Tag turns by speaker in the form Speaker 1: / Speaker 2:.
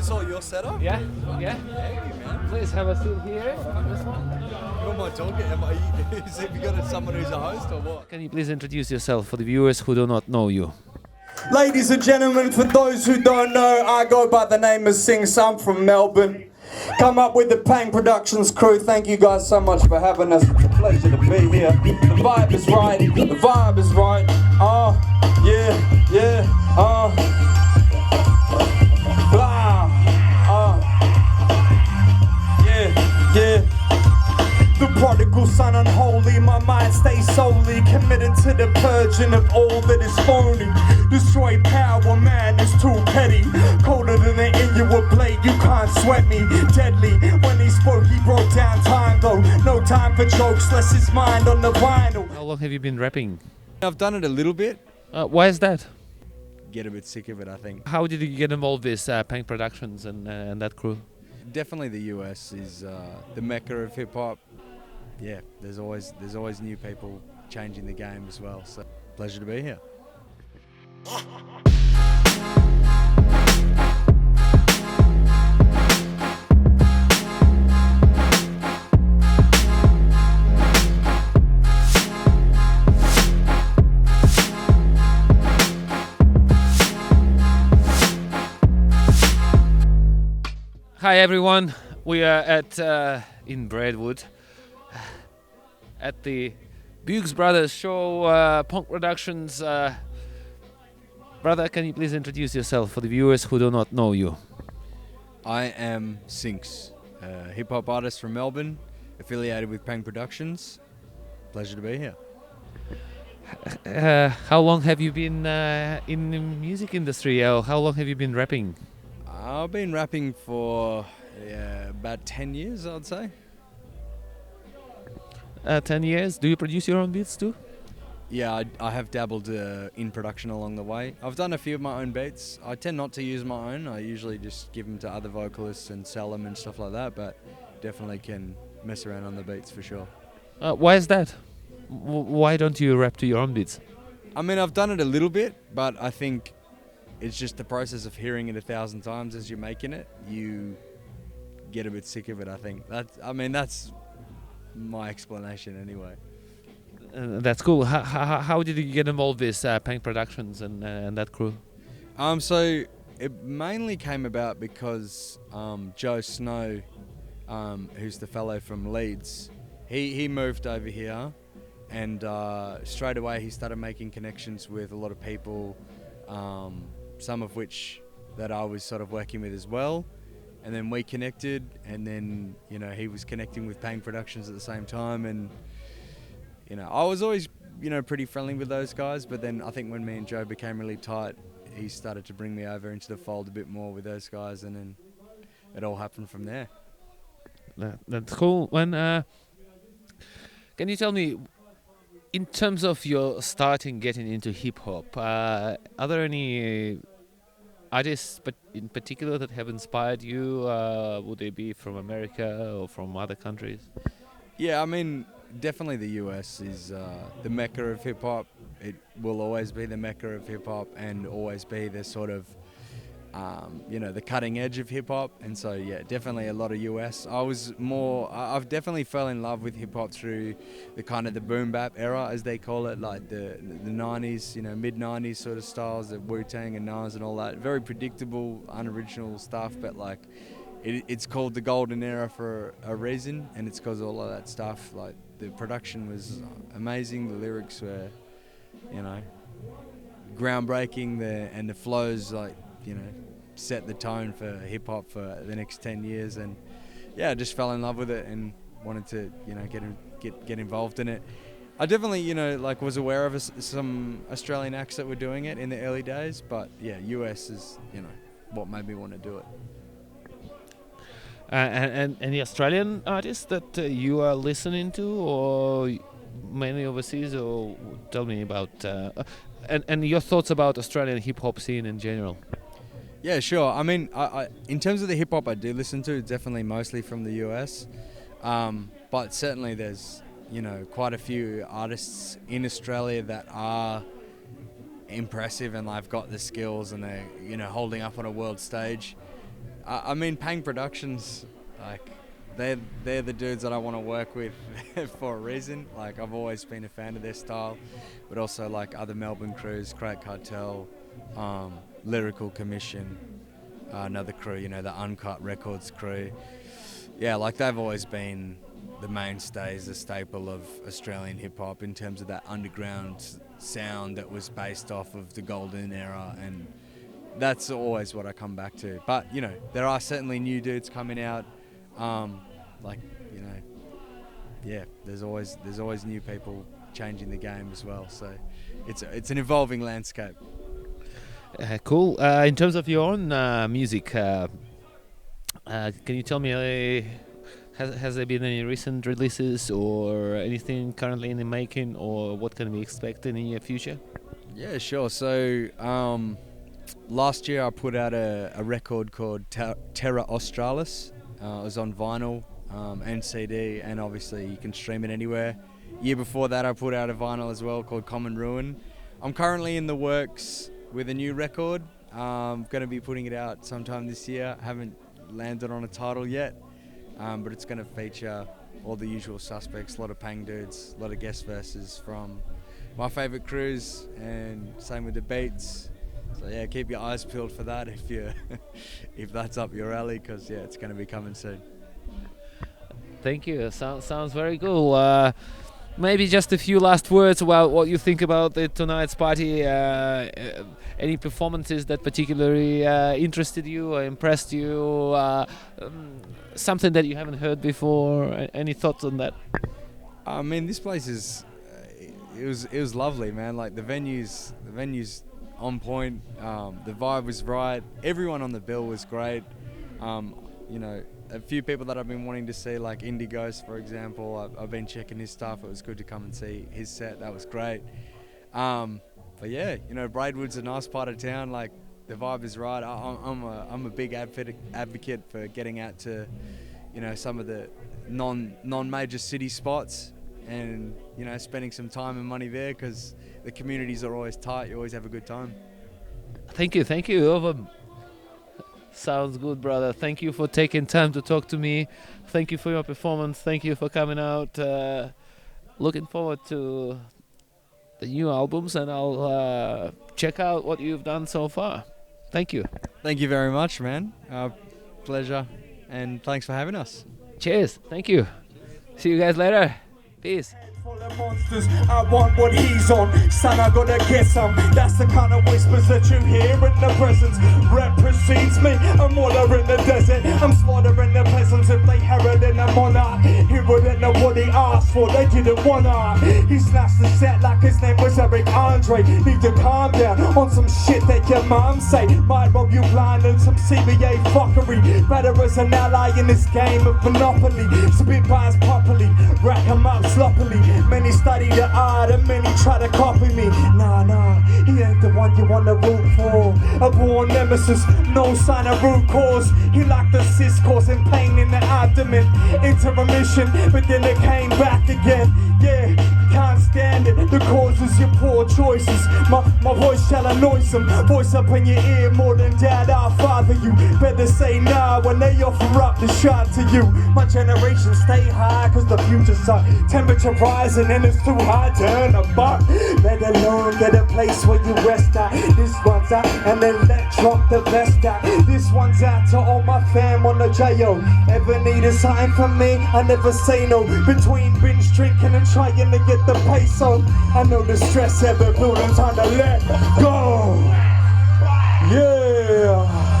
Speaker 1: this all your setup?
Speaker 2: Yeah.
Speaker 1: Hey, man.
Speaker 2: Please have a seat here. This one.
Speaker 1: Who am I talking? Is it got someone who's a host or what?
Speaker 2: Can you please introduce yourself for the viewers who do not know you?
Speaker 3: Ladies and gentlemen, for those who don't know, I go by the name of Sing Sam from Melbourne. Come up with the Pang Productions crew. Thank you guys so much for having us. It's a pleasure to be here. The vibe is right. The vibe is right. Yeah. Yeah. The prodigal son unholy, my mind stays solely committed to the purging of all that is phony. Destroy power, man, it's too petty. Colder than an Inuit blade, you can't sweat me. Deadly, when he spoke, he broke down time though. No time for jokes, less his mind on the vinyl.
Speaker 2: How long have you been rapping?
Speaker 1: I've done it a little bit.
Speaker 2: Why is that?
Speaker 1: Get a bit sick of it, I think.
Speaker 2: How did you get involved with Pang Productions and that crew?
Speaker 1: Definitely the US is the mecca of hip hop. Yeah, there's always new people changing the game as well. So pleasure to be here.
Speaker 2: Hi everyone, we are at in Braidwood at the Buges Brothers show, Punk Productions. Brother, can you please introduce yourself for the viewers who do not know you?
Speaker 1: I am Sinks, a hip hop artist from Melbourne, affiliated with Pang Productions. Pleasure to be here.
Speaker 2: How long have you been in the music industry? How long have you been rapping?
Speaker 1: I've been rapping for about 10 years, I'd say.
Speaker 2: 10 years. Do you produce your own beats too?
Speaker 1: Yeah, I have dabbled in production along the way. I've done a few of my own beats. I tend not to use my own. I usually just give them to other vocalists and sell them and stuff like that, but definitely can mess around on the beats for sure.
Speaker 2: Why is that? Why don't you rap to your own beats?
Speaker 1: I mean, I've done it a little bit, but I think it's just the process of hearing it 1,000 times as you're making it. You get a bit sick of it, I think. That's my explanation anyway.
Speaker 2: That's cool. How did you get involved with Pang Productions and that crew?
Speaker 1: So it mainly came about because Joe Snow, who's the fellow from Leeds, he moved over here, and straight away he started making connections with a lot of people, some of which that I was sort of working with as well. And then we connected, and then, he was connecting with Pang Productions at the same time. And, I was always, pretty friendly with those guys. But then I think when me and Joe became really tight, he started to bring me over into the fold a bit more with those guys. And then it all happened from there.
Speaker 2: That's cool. Can you tell me, in terms of your getting into hip hop, are there any artists but in particular that have inspired you? Would they be from America or from other countries?
Speaker 1: Yeah, I mean, definitely the US is the mecca of hip hop. It will always be the mecca of hip hop and always be the sort of the cutting edge of hip hop. And so, yeah, definitely a lot of US. I've definitely fell in love with hip hop through the kind of the boom bap era, as they call it, like the 90s, mid 90s sort of styles, the Wu-Tang and Nas and all that. Very predictable, unoriginal stuff, but like it's called the golden era for a reason, and it's because of all of that stuff. Like the production was amazing, the lyrics were, groundbreaking, and the flows, like, set the tone for hip hop for the next 10 years. And yeah, I just fell in love with it and wanted to, get involved in it. I definitely, was aware of some Australian acts that were doing it in the early days, but yeah, US is, what made me want to do it.
Speaker 2: And any Australian artists that you are listening to, or mainly overseas? Or tell me about and your thoughts about Australian hip hop scene in general.
Speaker 1: Yeah, sure. I mean, I in terms of the hip hop I do listen to, it's definitely mostly from the US, but certainly there's quite a few artists in Australia that are impressive and they've got the skills and they're holding up on a world stage. I mean, Pang Productions, like, they're the dudes that I want to work with for a reason. Like, I've always been a fan of their style, but also like other Melbourne crews, Crack Cartel, Lyrical Commission, another crew, you know, the Uncut Records crew. Yeah, like they've always been the mainstays, the staple of Australian hip hop in terms of that underground sound that was based off of the golden era, and that's always what I come back to. But you know, there are certainly new dudes coming out. Like, you know, yeah, there's always new people changing the game as well. So it's an evolving landscape.
Speaker 2: Cool. In terms of your own music, can you tell me, has there been any recent releases or anything currently in the making, or what can we expect in the near future?
Speaker 1: Yeah, sure. So last year I put out a record called Terra Australis. It was on vinyl and CD, and obviously you can stream it anywhere. Year before that I put out a vinyl as well called Common Ruin. I'm currently in the works with a new record. I'm going to be putting it out sometime this year. Haven't landed on a title yet, but it's going to feature all the usual suspects, a lot of Pang dudes, a lot of guest verses from my favourite crews, and same with the beats. So yeah, keep your eyes peeled for that if that's up your alley, because yeah, it's going to be coming soon.
Speaker 2: Thank you. Sounds very cool. Maybe just a few last words about what you think about tonight's party. Any performances that particularly interested you or impressed you? Something that you haven't heard before? Any thoughts on that?
Speaker 1: I mean, this place is it was lovely, man. Like the venue's on point. The vibe was right. Everyone on the bill was great. You know, a few people that I've been wanting to see, like Indie Ghost, for example. I've been checking his stuff. It was good to come and see his set. That was great. But yeah, you know, Braidwood's a nice part of town. Like the vibe is right. I'm a big advocate for getting out to, you know, some of the non-major city spots, and you know, spending some time and money there, because the communities are always tight. You always have a good time.
Speaker 2: Thank you, Ovam. Sounds good, brother. Thank you for taking time to talk to me. Thank you for your performance. Thank you for coming out. Looking forward to the new albums, and I'll check out what you've done so far. Thank you.
Speaker 1: Thank you very much, man. Pleasure, and thanks for having us.
Speaker 2: Cheers. Thank you. See you guys later. Peace.
Speaker 3: Full of monsters, I want what he's on. Son, I gotta get some. That's the kind of whispers that you hear in the presence. Rep precedes me, I'm all over in the desert. I'm slaughtering the peasants if they heralding a monarch. He wouldn't know what he asked for, they didn't wanna. He snatched the set like his name was Eric Andre. Need to calm down on some shit that your mom say. Might rob you blind and some CBA fuckery. Better as an ally in this game of Monopoly. Spit bars properly, rack 'em up sloppily. Many study the art and many try to copy me. Nah, he ain't the one you wanna root for. A born nemesis, no sign of root cause. He lacked the cyst causing pain in the abdomen. Into remission, but then it came back again. Yeah, can't stand it. The cause is your poor choices. My voice shall annoy some. Voice up in your ear more than dad, I'll father you. Better say nah when they offer up the shot to you. My generation stay high cause the future's up. Temperature rising and it's too hot to earn a buck. Let alone get a place where you rest at. This one's out and then let drop the best out. This one's out to all my fam on the J.O. Ever need a sign from me? I never say no. Between binge drinking and trying to get the peso. I know the stress ever building, time to let go. Yeah.